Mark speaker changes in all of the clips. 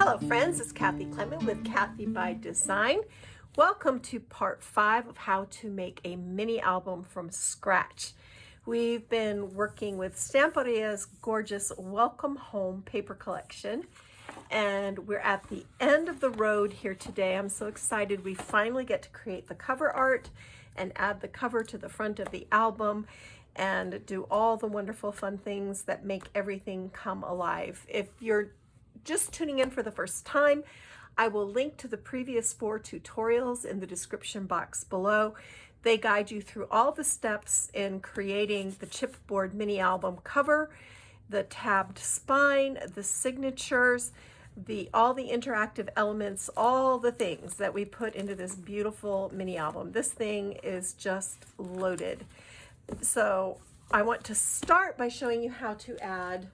Speaker 1: Hello friends, it's Kathy Clement with Kathy by Design. Welcome to part 5 of how to make a mini album from scratch. We've been working with Stamperia's gorgeous Welcome Home paper collection, and we're at the end of the road here today. I'm so excited we finally get to create the cover art and add the cover to the front of the album and do all the wonderful fun things that make everything come alive. If you're just tuning in for the first time, I will link to the previous 4 tutorials in the description box below. They guide you through all the steps in creating the chipboard mini album cover, the tabbed spine, the signatures, all the interactive elements, all the things that we put into this beautiful mini album. This thing is just loaded. So I want to start by showing you how to add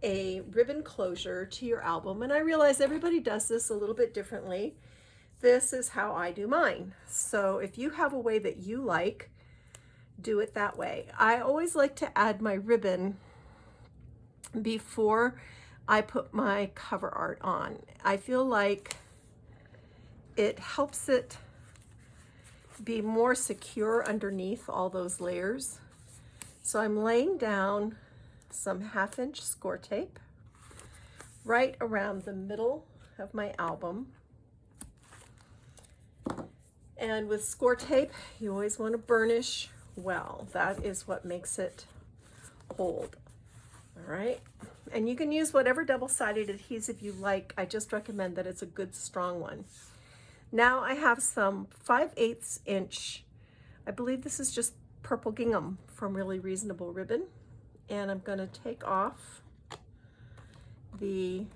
Speaker 1: a ribbon closure to your album, and I realize everybody does this a little bit differently. This is how I do mine. So if you have a way that you like, do it that way. I always like to add my ribbon before I put my cover art on. I feel like it helps it be more secure underneath all those layers. So I'm laying down some 1/2 inch score tape right around the middle of my album. And with score tape, you always want to burnish well. That is what makes it hold. All right. And you can use whatever double-sided adhesive you like. I just recommend that it's a good strong one. Now I have some 5/8 inch, I believe this is just purple gingham from Really Reasonable Ribbon. And I'm going to take off the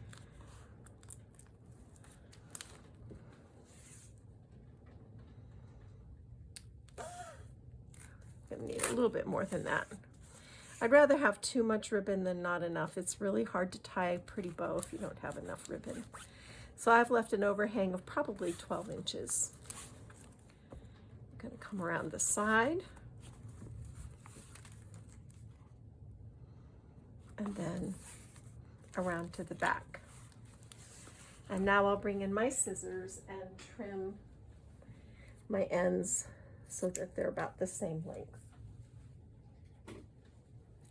Speaker 1: going to need a little bit more than that. I'd rather have too much ribbon than not enough. It's really hard to tie a pretty bow if you don't have enough ribbon. So I've left an overhang of probably 12 inches. I'm going to come around the side. And then around to the back. And now I'll bring in my scissors and trim my ends so that they're about the same length.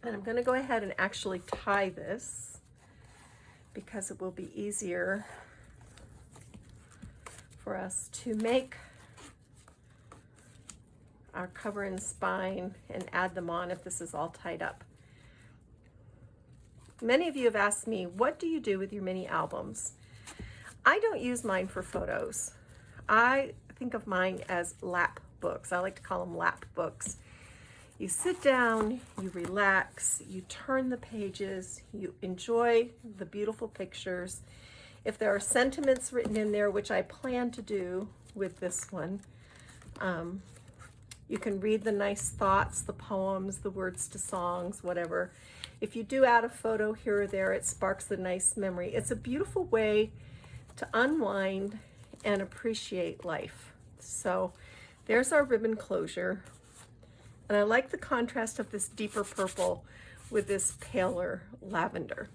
Speaker 1: And I'm going to go ahead and actually tie this because it will be easier for us to make our cover and spine and add them on if this is all tied up. Many of you have asked me, what do you do with your mini albums? I don't use mine for photos. I think of mine as lap books. I like to call them lap books. You sit down, you relax, you turn the pages, you enjoy the beautiful pictures. If there are sentiments written in there, which I plan to do with this one, you can read the nice thoughts, the poems, the words to songs, whatever. If you do add a photo here or there, it sparks a nice memory. It's a beautiful way to unwind and appreciate life. So there's our ribbon closure. And I like the contrast of this deeper purple with this paler lavender.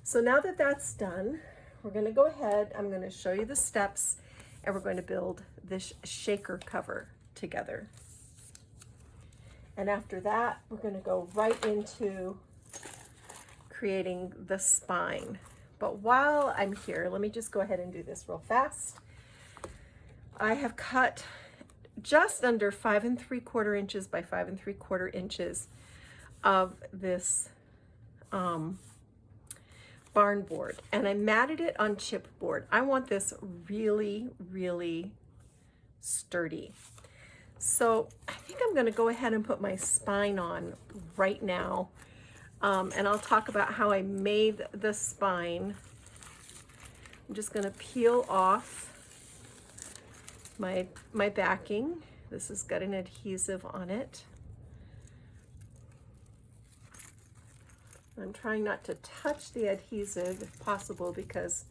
Speaker 1: So now that that's done, we're going to go ahead, I'm going to show you the steps, and we're going to build this shaker cover together. And after that, we're going to go right into creating the spine. But while I'm here, let me just go ahead and do this real fast. I have cut just under 5 3/4 inches by 5 3/4 inches of this barn board, and I matted it on chipboard. I want this really, really sturdy. So I think I'm going to go ahead and put my spine on right now. And I'll talk about how I made the spine. I'm just going to peel off my backing. This has got an adhesive on it. I'm trying not to touch the adhesive if possible, because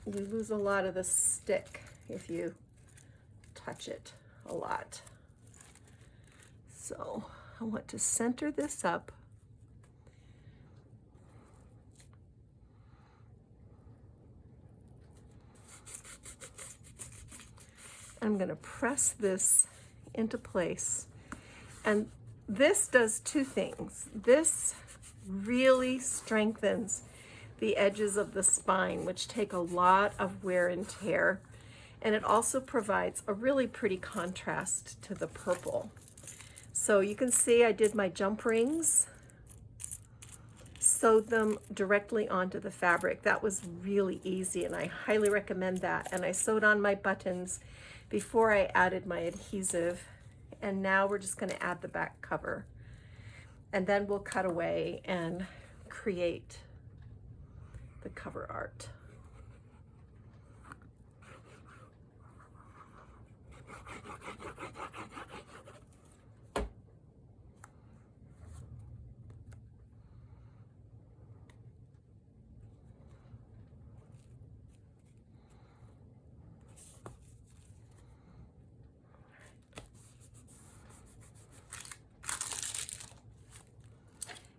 Speaker 1: you lose a lot of the stick if you touch it a lot. So I want to center this up. I'm going to press this into place. And this does two things. This really strengthens the edges of the spine, which take a lot of wear and tear. And it also provides a really pretty contrast to the purple. So you can see I did my jump rings, sewed them directly onto the fabric. That was really easy, and I highly recommend that. And I sewed on my buttons before I added my adhesive. And now we're just going to add the back cover. And then we'll cut away and create the cover art.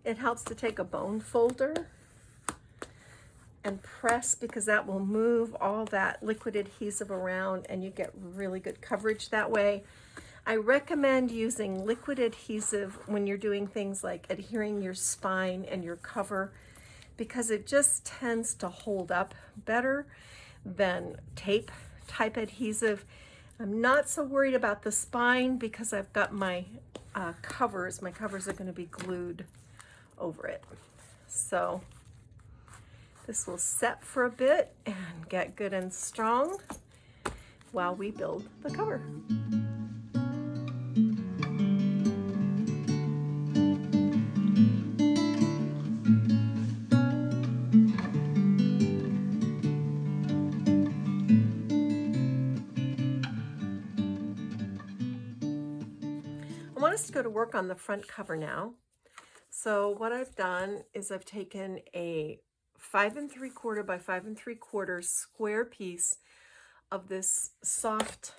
Speaker 1: It helps to take a bone folder and press, because that will move all that liquid adhesive around and you get really good coverage that way. I recommend using liquid adhesive when you're doing things like adhering your spine and your cover, because it just tends to hold up better than tape type adhesive. I'm not so worried about the spine because I've got my covers. My covers are going to be glued over it. So this will set for a bit and get good and strong while we build the cover. I want us to go to work on the front cover now. So what I've done is I've taken a 5 3/4 by 5 3/4 square piece of this soft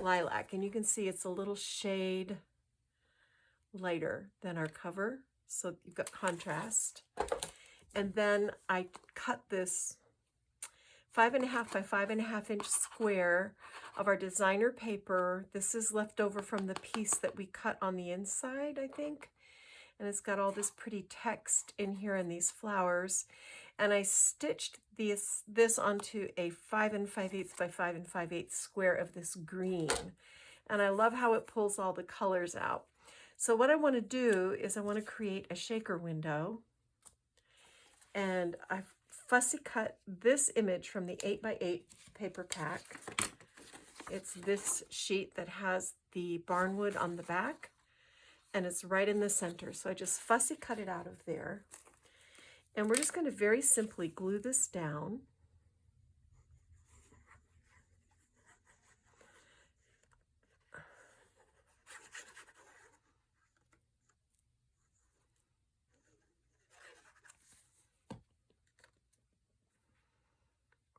Speaker 1: lilac, and you can see it's a little shade lighter than our cover, so you've got contrast. And then I cut this 5 1/2 by 5 1/2 inch square of our designer paper. This is left over from the piece that we cut on the inside, I think. And it's got all this pretty text in here and these flowers. And I stitched this onto a 5 5/8 by 5 5/8 square of this green. And I love how it pulls all the colors out. So what I want to do is I want to create a shaker window. And I've fussy cut this image from the 8 by 8 paper pack. It's this sheet that has the barnwood on the back. And it's right in the center. So I just fussy cut it out of there. And we're just going to very simply glue this down.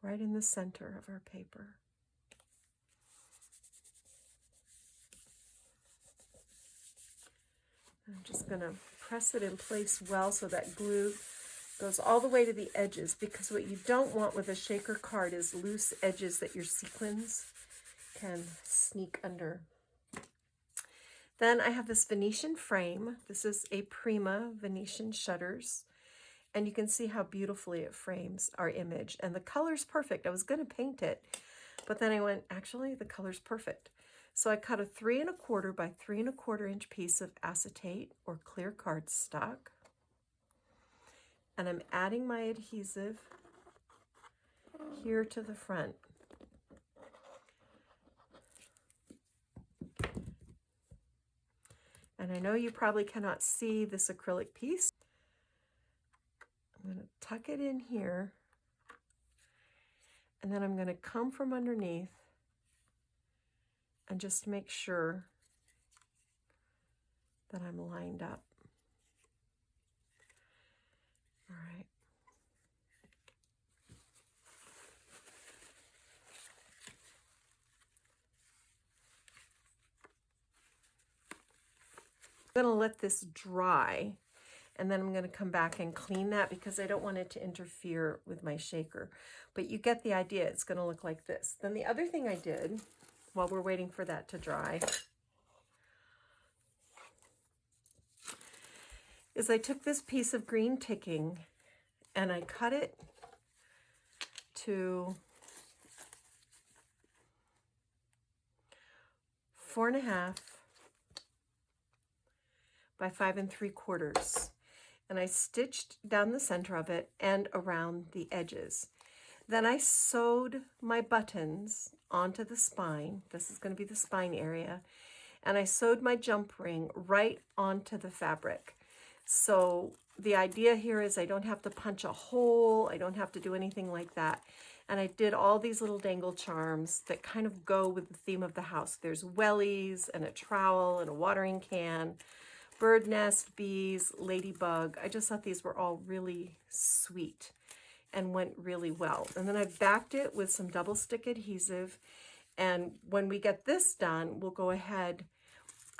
Speaker 1: Right in the center of our paper. I'm just going to press it in place well so that glue goes all the way to the edges, because what you don't want with a shaker card is loose edges that your sequins can sneak under. Then I have this Venetian frame. This is a Prima Venetian shutters, and you can see how beautifully it frames our image. And the color's perfect. I was going to paint it, but then I went, actually, the color's perfect. So I cut a 3 1/4 by 3 1/4 inch piece of acetate or clear cardstock. And I'm adding my adhesive here to the front. And I know you probably cannot see this acrylic piece. I'm going to tuck it in here. And then I'm going to come from underneath and just make sure that I'm lined up. All right. I'm going to let this dry, And then I'm going to come back and clean that because I don't want it to interfere with my shaker. But you get the idea. It's going to look like this. Then the other thing I did while we're waiting for that to dry is I took this piece of green ticking and I cut it to 4.5 by 5 3/4. And I stitched down the center of it and around the edges. Then I sewed my buttons onto the spine. This is going to be the spine area. And I sewed my jump ring right onto the fabric. So the idea here is I don't have to punch a hole. I don't have to do anything like that. And I did all these little dangle charms that kind of go with the theme of the house. There's wellies and a trowel and a watering can, bird nest, bees, ladybug. I just thought these were all really sweet and went really well. And then I backed it with some double stick adhesive. And when we get this done, we'll go ahead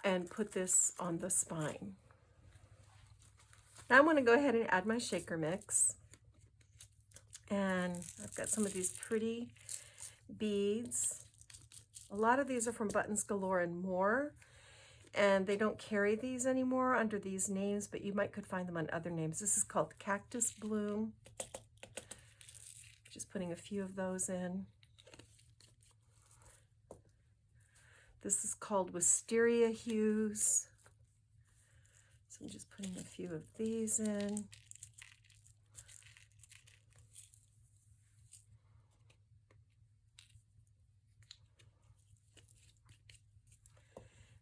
Speaker 1: and put this on the spine. Now I'm going to go ahead and add my shaker mix. And I've got some of these pretty beads. A lot of these are from Buttons Galore and More. And they don't carry these anymore under these names, but you could find them on other names. This is called Cactus Bloom. Just putting a few of those in. This is called Wisteria Hues. So I'm just putting a few of these in.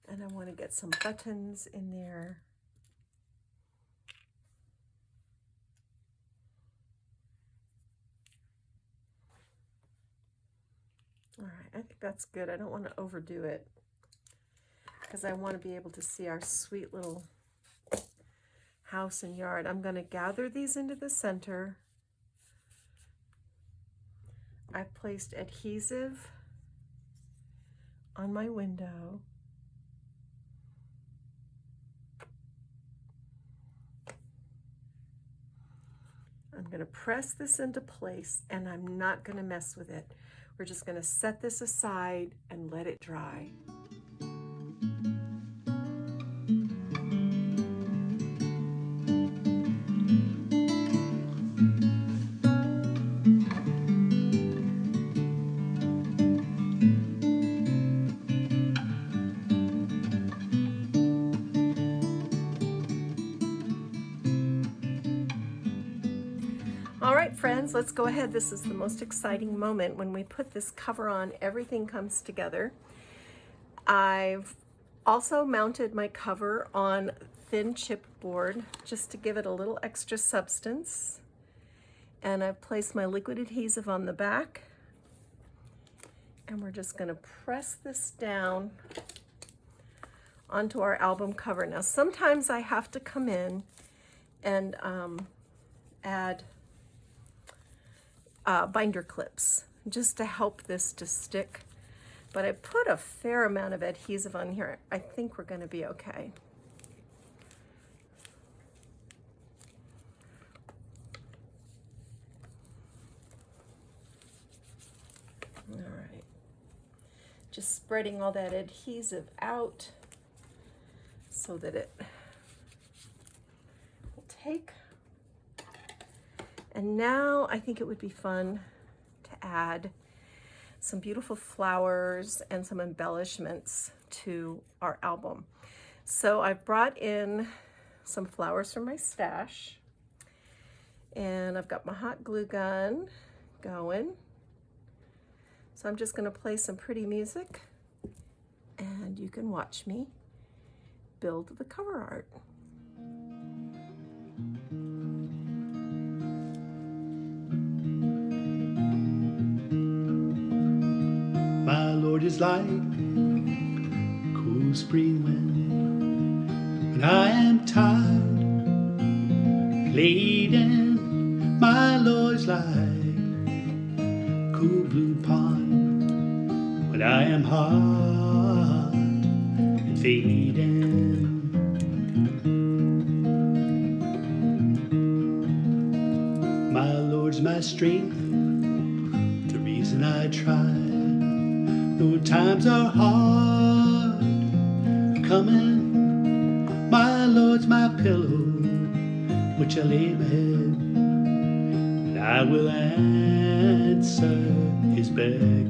Speaker 1: And I want to get some buttons in there. All right, I think that's good. I don't want to overdo it because I want to be able to see our sweet little house and yard. I'm going to gather these into the center. I've placed adhesive on my window. I'm going to press this into place and I'm not going to mess with it. We're just going to set this aside and let it dry. All right, friends, let's go ahead. This is the most exciting moment. When we put this cover on, everything comes together. I've also mounted my cover on thin chipboard just to give it a little extra substance. And I've placed my liquid adhesive on the back. And we're just going to press this down onto our album cover. Now, sometimes I have to come in and add binder clips just to help this to stick, but I put a fair amount of adhesive on here. I think we're going to be okay. All right, just spreading all that adhesive out so that it will take. And now I think it would be fun to add some beautiful flowers and some embellishments to our album. So I've brought in some flowers from my stash, and I've got my hot glue gun going. So I'm just going to play some pretty music, and you can watch me build the cover art.
Speaker 2: My Lord is like cool spring wind when I am tired, laden. My Lord is like cool blue pond when I am hot and fading. strength, the reason I try. Though times are hard coming, my Lord's my pillow, which I lay my head, and I will answer his beckon.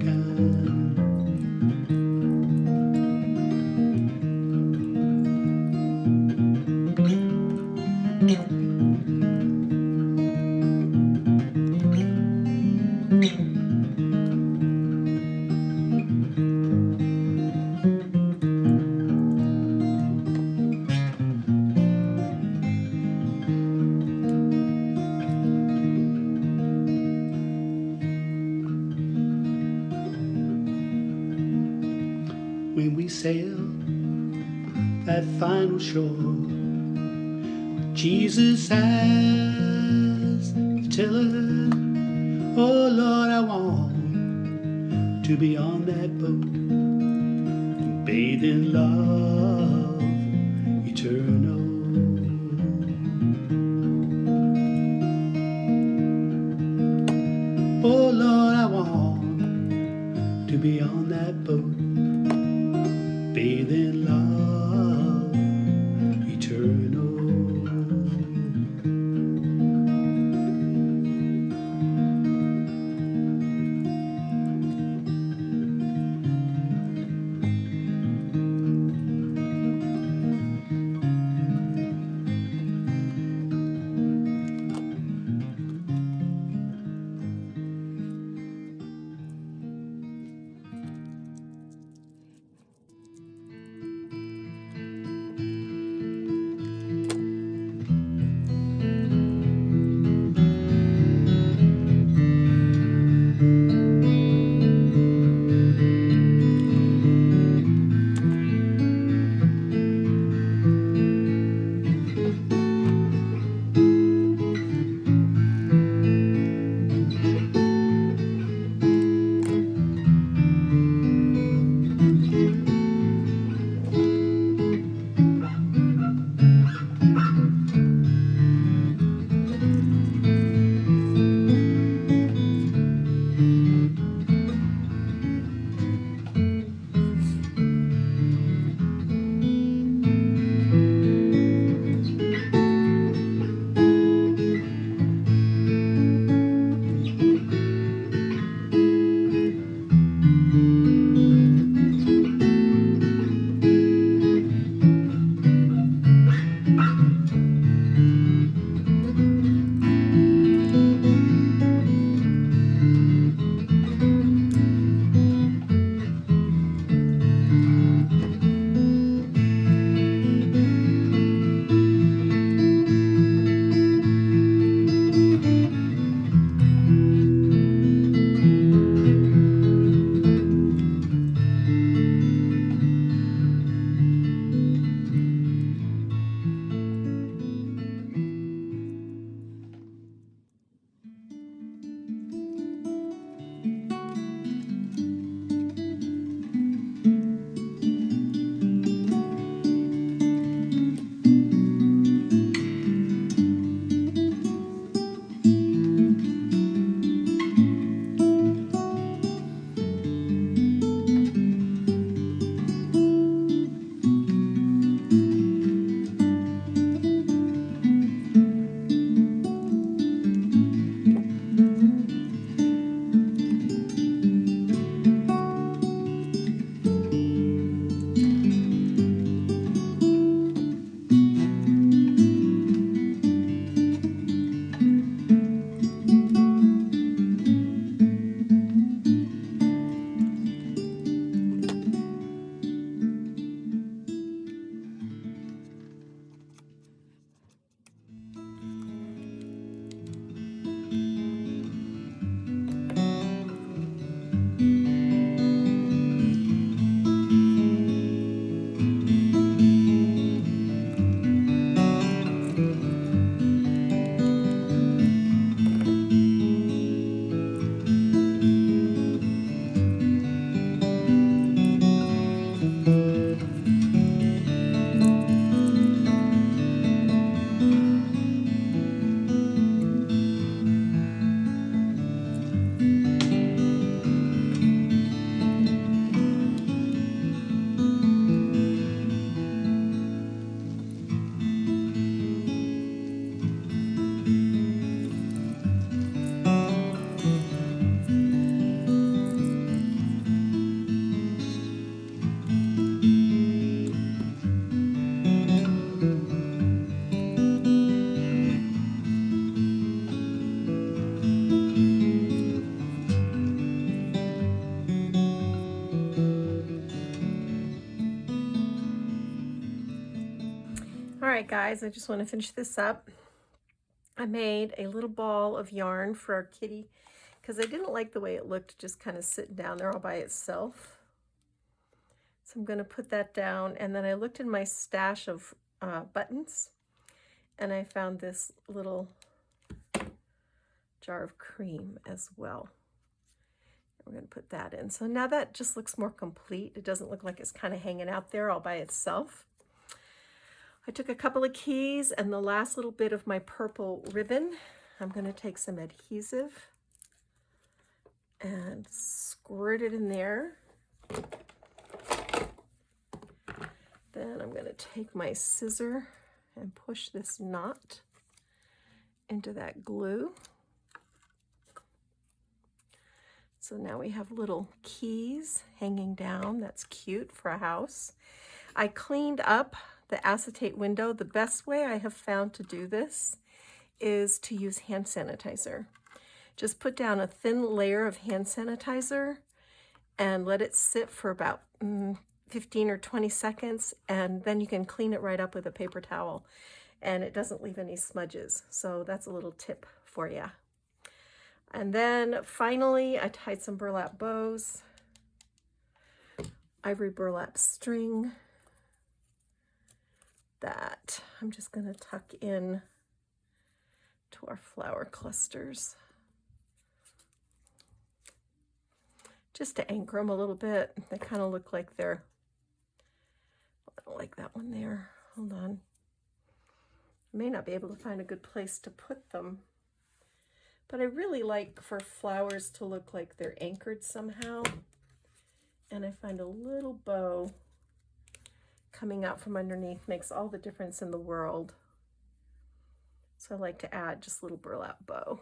Speaker 2: When we sail that final shore, Jesus has the tiller. Oh Lord, I want to be on that boat and bathe in love eternal. Oh Lord, I want to be on that boat, bathe in love eternal.
Speaker 1: All right, guys, I just want to finish this up. I made a little ball of yarn for our kitty because I didn't like the way it looked just kind of sitting down there all by itself. So I'm going to put that down, and then I looked in my stash of buttons, and I found this little jar of cream as well. We're going to put that in. So now that just looks more complete. It doesn't look like it's kind of hanging out there all by itself. I took a couple of keys and the last little bit of my purple ribbon. I'm going to take some adhesive and squirt it in there. Then I'm going to take my scissor and push this knot into that glue. So now we have little keys hanging down. That's cute for a house. I cleaned up the acetate window. The best way I have found to do this is to use hand sanitizer. Just put down a thin layer of hand sanitizer and let it sit for about 15 or 20 seconds, and then you can clean it right up with a paper towel and it doesn't leave any smudges. So that's a little tip for you. And then finally, I tied some burlap bows, ivory burlap string that I'm just going to tuck in to our flower clusters, just to anchor them a little bit. They kind of look like they're, I don't like that one there. Hold on. I may not be able to find a good place to put them, but I really like for flowers to look like they're anchored somehow. And I find a little bow coming out from underneath makes all the difference in the world. So I like to add just a little burlap bow.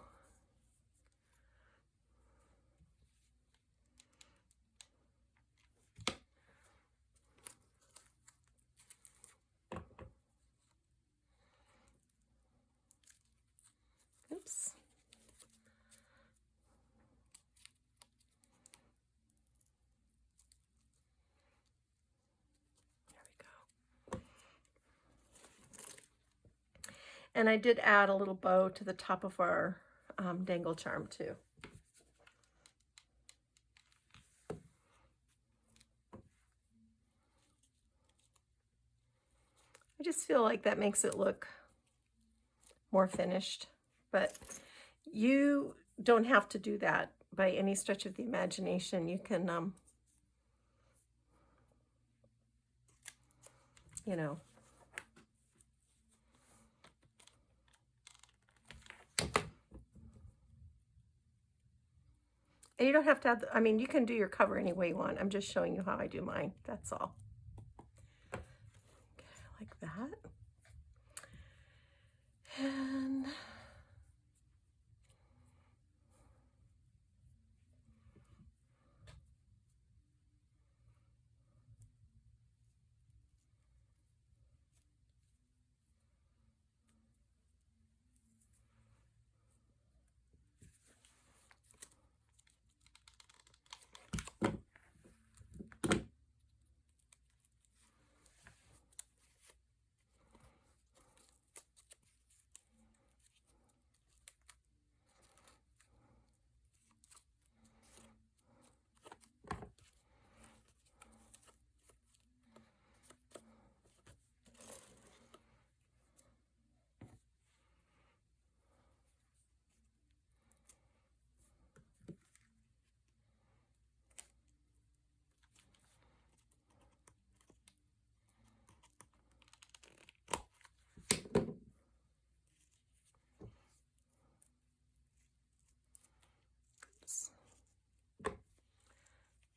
Speaker 1: Oops. And I did add a little bow to the top of our dangle charm too. I just feel like that makes it look more finished, but you don't have to do that by any stretch of the imagination. You can, you know, and you don't have to have, I mean, you can do your cover any way you want. I'm just showing you how I do mine. That's all. Okay, like that. And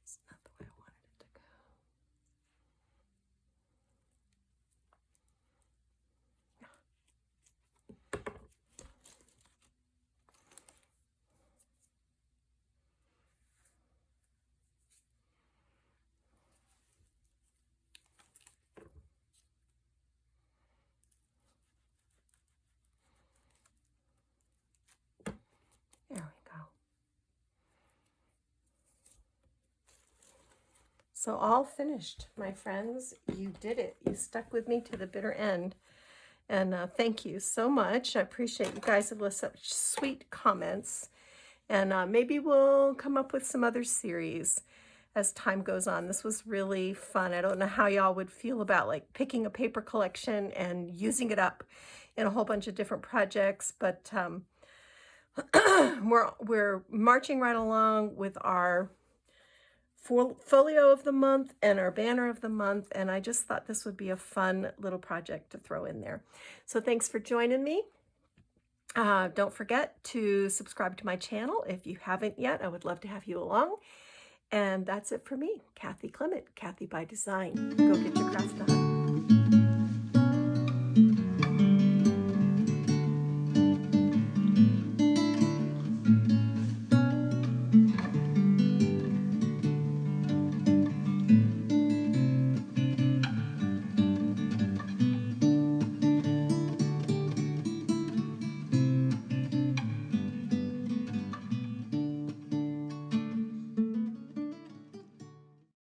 Speaker 1: it's not the way I wanted it to go. There we go. So all finished, my friends. You did it. You stuck with me to the bitter end. And thank you so much. I appreciate you guys have left such sweet comments. And maybe we'll come up with some other series as time goes on. This was really fun. I don't know how y'all would feel about like picking a paper collection and using it up in a whole bunch of different projects, but we're marching right along with our folio of the month and our banner of the month, and I just thought this would be a fun little project to throw in there. So thanks for joining me. Don't forget to subscribe to my channel if you haven't yet. I would love to have you along. And that's it for me, Kathy Clement, Kathy by Design. Go get your craft done.